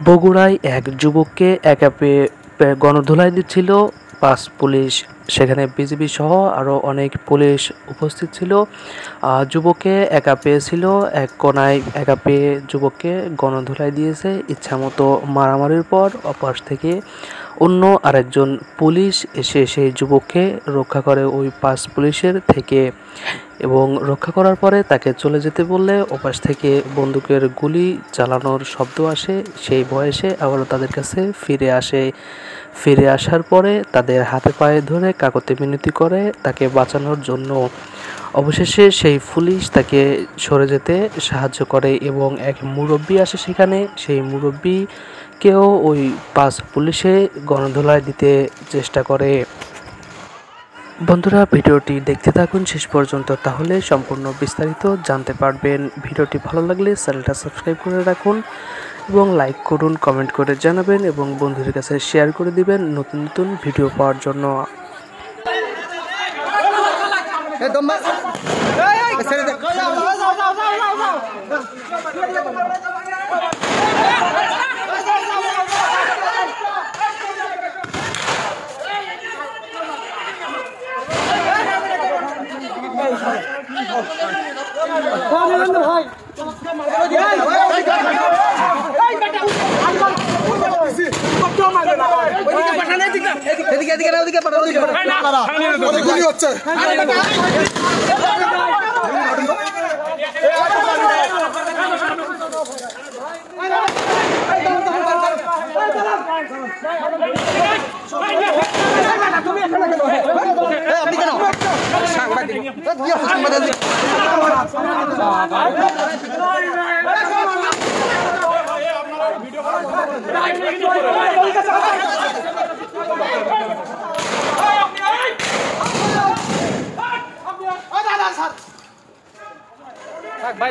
বগুড়ায় এক যুবককে একা পেয়ে গণধোলাই দিচ্ছিল 5 পুলিশ। সেখানে বিজিবি সহ আরও অনেক পুলিশ উপস্থিত ছিল। যুবককে একা পেয়েছিল, এক কোনায় একা পেয়ে যুবককে গণধোলাই দিয়েছে ইচ্ছামতো। মারামারির পর অপাশ থেকে অন্য আরেকজন পুলিশ এসে সেই যুবককে রক্ষা করে ওই 5 পুলিশের থেকে, এবং রক্ষা করার পরে তাকে চলে যেতে বললে ওপাশ থেকে বন্দুকের গুলি চালানোর শব্দ আসে। সেই বয়সে আবারও তাদের কাছে ফিরে আসার পরে তাদের হাতে পায়ে ধরে কাকতি মিনতি করে তাকে বাঁচানোর জন্য। অবশেষে সেই পুলিশ তাকে সরে যেতে সাহায্য করে এবং এক মুরব্বি আসে সেখানে। সেই মুরব্বিকেও ওই 5 পুলিশে গণধোলাই দিতে চেষ্টা করে। বন্ধুরা, ভিডিওটি দেখতে থাকুন শেষ পর্যন্ত, তাহলে সম্পূর্ণ বিস্তারিত জানতে পারবেন। ভিডিওটি ভালো লাগলে চ্যানেলটা সাবস্ক্রাইব করে রাখুন এবং লাইক করুন, কমেন্ট করে জানাবেন এবং বন্ধুদের কাছে শেয়ার করে দিবেন নতুন নতুন ভিডিও পাওয়ার জন্য। ভাই